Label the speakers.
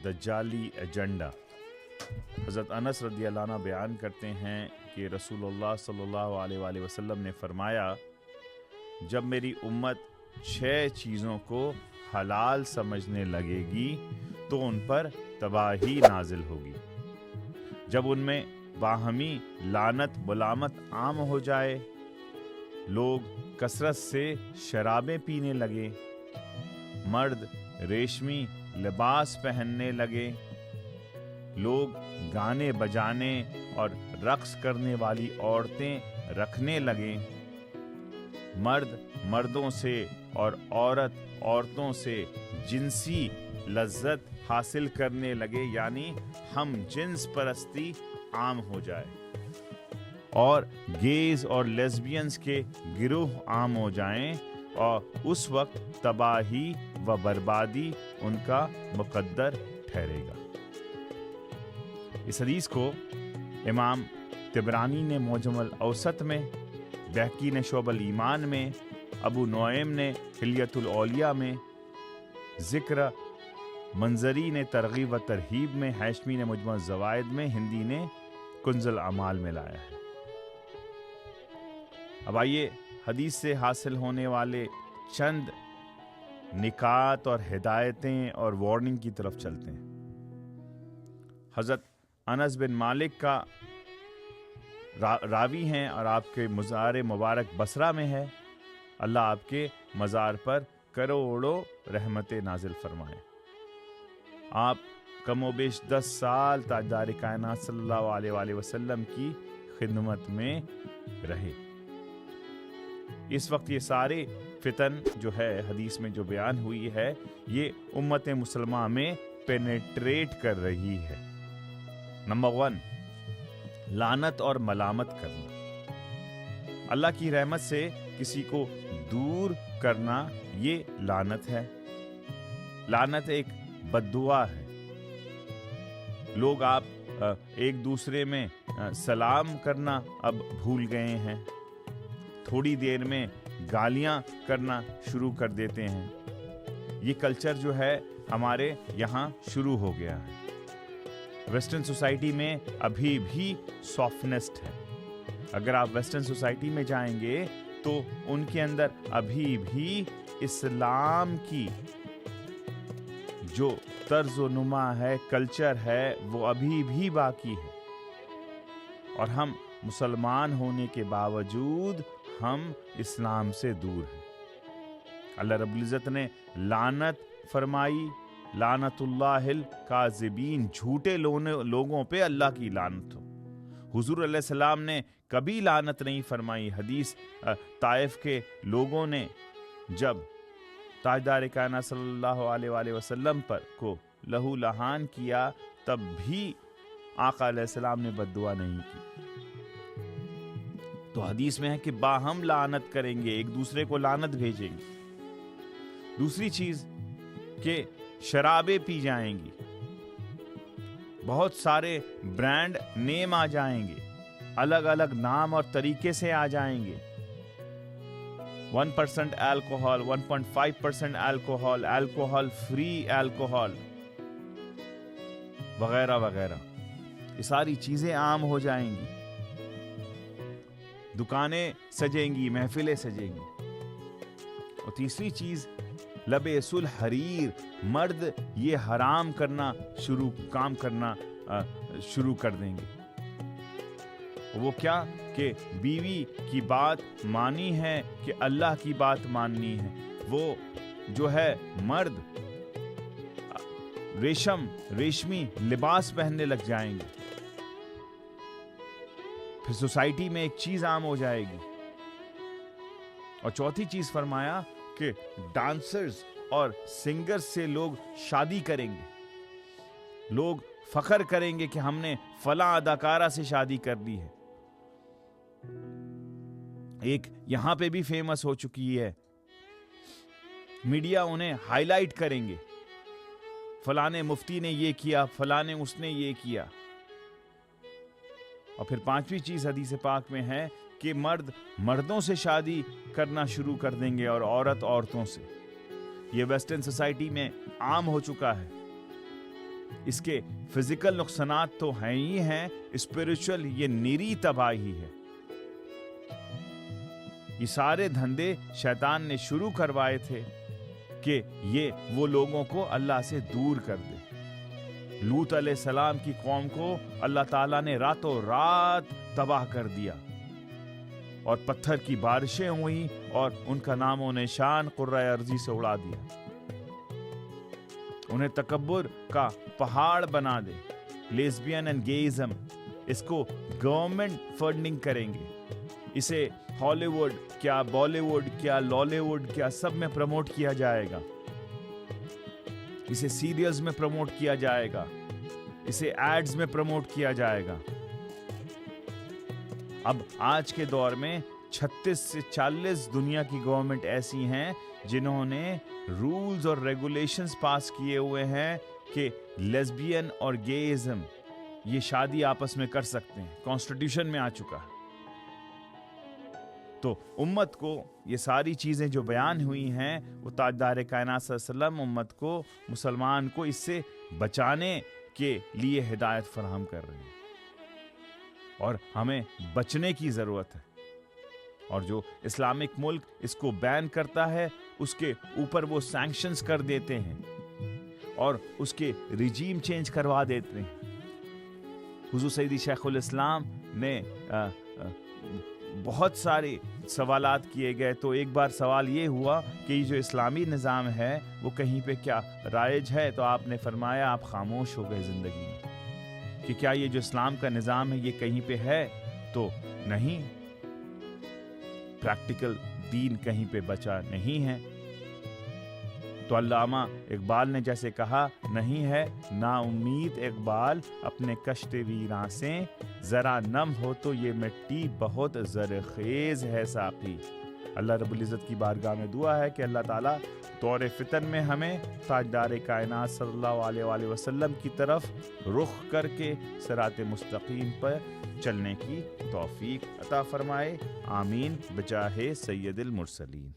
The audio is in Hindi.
Speaker 1: दज्जाली एजेंडा। हज़रत अनस रज़ियल्लाहु अन्हु बयान करते हैं कि रसूलुल्लाह सल्लल्लाहु अलैहि वसल्लम ने फरमाया, जब मेरी उम्मत 6 चीज़ों को हलाल समझने लगेगी तो उन पर तबाही नाजिल होगी। जब उनमें बाहमी लानत मुलामत आम हो जाए, लोग कसरत से शराबें पीने लगे, मर्द रेशमी लिबास पहनने लगे, लोग गाने बजाने और रक्स करने वाली औरतें रखने लगे, मर्द मर्दों से और औरत औरतों से जिनसी लज्जत हासिल करने लगे, यानी हम जिन्स परस्ती आम हो जाए, और गेज और लेस्बियंस के गिरोह आम हो जाएं, और उस वक्त तबाही व बर्बादी उनका मुकद्दर ठहरेगा। इस हदीस को इमाम तिबरानी ने मुअज्जमुल औसत में, बैहकी ने शोबल ईमान में, अबू नुएम ने हिल्यतुल औलिया में, जिक्र मंजरी ने तरगीब व तरहीब में, हैशमी ने मुजम्मुअ ज़वाइद में, हिंदी ने कुंजुल अमाल में लाया है। अब आइए हदीस से हासिल होने वाले चंद निकात और हिदायतें और वार्निंग की तरफ चलते हैं। हज़रत अनस बिन मालिक का रावी हैं और आपके मज़ार मुबारक बसरा में है। अल्लाह आपके मज़ार पर करोड़ों रहमतें नाजिल फरमाए। आप कमोबेश 10 साल ताजदार कायनात सल्लल्लाहु अलैहि वसल्लम की खिदमत में रहे। इस वक्त ये सारे फितन जो है हदीस में जो बयान हुई है, ये उम्मत मुसलमान में पेनेट्रेट कर रही है। नंबर 1, लानत और मलामत करना। अल्लाह की रहमत से किसी को दूर करना ये लानत है। लानत एक बद्दुआ है। लोग आप एक दूसरे में सलाम करना अब भूल गए हैं, थोड़ी देर में गालियां करना शुरू कर देते हैं। ये कल्चर जो है हमारे यहाँ शुरू हो गया है। वेस्टर्न सोसाइटी में अभी भी सॉफ्टनेस है। अगर आप वेस्टर्न सोसाइटी में जाएंगे तो उनके अंदर अभी भी इस्लाम की जो तर्ज़-ओ-नुमा है, कल्चर है, वो अभी भी बाकी है। और हम मुसलमान होने के बावजूद हम इस्लाम से दूर हैं। अल्लाह रब्बुल इज़्ज़त ने लानत फरमाई, लानतुल्लाहिल काज़िबीन, झूठे लोगों पे अल्लाह की लानत हो। हुजूर अलैहि सलाम ने कभी लानत नहीं फरमाई। हदीस ताइफ के लोगों ने जब ताजदार कायनात सल्लल्लाहु अलैहि वसल्लम पर को लहू लहान किया, तब भी आका अलैहि सलाम ने बद्दुआ नहीं की। तो हदीस में है कि बाहम लानत करेंगे, एक दूसरे को लानत भेजेंगे। दूसरी चीज कि शराबें पी जाएंगी, बहुत सारे ब्रांड नेम आ जाएंगे, अलग अलग नाम और तरीके से आ जाएंगे। 1% alcohol, 1.5% alcohol, alcohol free alcohol वगैरह वगैरह, ये सारी चीजें आम हो जाएंगी। दुकानें सजेंगी, महफिलें सजेंगी। और तीसरी चीज लबेसुल हरीर, मर्द ये हराम करना शुरू कर देंगे। वो क्या कि बीवी की बात मानी है कि अल्लाह की बात माननी है। वो जो है मर्द रेशमी लिबास पहनने लग जाएंगे। फिर सोसाइटी में एक चीज आम हो जाएगी। और चौथी चीज फरमाया कि डांसर्स और सिंगर्स से लोग शादी करेंगे। लोग फख्र करेंगे कि हमने फला अदाकारा से शादी कर दी है। एक यहां पे भी फेमस हो चुकी है, मीडिया उन्हें हाईलाइट करेंगे, फलाने मुफ्ती ने ये किया, फलाने उसने ये किया। और फिर पांचवी चीज हदीस पाक में है कि मर्द मर्दों से शादी करना शुरू कर देंगे और औरत औरतों से। ये वेस्टर्न सोसाइटी में आम हो चुका है। इसके फिजिकल नुकसानात तो हैं ही हैं, स्पिरिचुअल ये निरी तबाही है। ये सारे धंधे शैतान ने शुरू करवाए थे कि ये वो लोगों को अल्लाह से दूर कर दे। लूत अलैहिस्सलाम की कौम को अल्लाह ताला ने रातों रात तबाह कर दिया और पत्थर की बारिशें हुई और उनका नामो निशान कुर्रा अर्जी से उड़ा दिया। उन्हें तकब्बुर का पहाड़ बना दे। लेस्बियन एंड गेइज्म, इसको गवर्नमेंट फंडिंग करेंगे। इसे हॉलीवुड क्या, बॉलीवुड क्या, लॉलीवुड क्या, सब में प्रमोट किया जाएगा। इसे सीरियल्स में प्रमोट किया जाएगा, इसे एड्स में प्रमोट किया जाएगा। अब आज के दौर में 36 से 40 दुनिया की गवर्नमेंट ऐसी हैं जिन्होंने रूल्स और रेगुलेशंस पास किए हुए हैं कि लेस्बियन और गेइज्म ये शादी आपस में कर सकते हैं। कॉन्स्टिट्यूशन में आ चुका है। तो उम्मत को ये सारी चीज़ें जो बयान हुई हैं, वो ताजदार कायनात सल्लल्लाहु अलैहि वसल्लम उम्मत को, मुसलमान को इससे बचाने के लिए हिदायत फराहम कर रहे हैं और हमें बचने की ज़रूरत है। और जो इस्लामिक मुल्क इसको बैन करता है उसके ऊपर वो सैंक्शंस कर देते हैं और उसके रिजीम चेंज करवा देते हैं। हुजूर सईदी शेखुल इस्लाम ने बहुत सारे सवालात किए गए, तो एक बार सवाल ये हुआ कि ये जो इस्लामी निज़ाम है वो कहीं पे क्या राइज है, तो आपने फरमाया, आप खामोश हो गए ज़िंदगी में कि क्या ये जो इस्लाम का निज़ाम है ये कहीं पे है, तो नहीं। प्रैक्टिकल दीन कहीं पे बचा नहीं है। तो अल्लामा इकबाल ने जैसे कहा, नहीं है ना उम्मीद इकबाल अपने कश्ते वीरां से, जरा नम हो तो ये मिट्टी बहुत ज़रखेज़ है साक़ी। अल्लाह रब्बुल इज़्ज़त की बारगाह में दुआ है कि अल्लाह ताला दौर फितन में हमें ताजदार कायनात सल्लल्लाहु अलैहि वसल्लम की तरफ रुख करके सिरात मुस्तकीम पर चलने की तौफीक अता फरमाए। आमीन बिजाहे सय्यदिल मुरसलीन।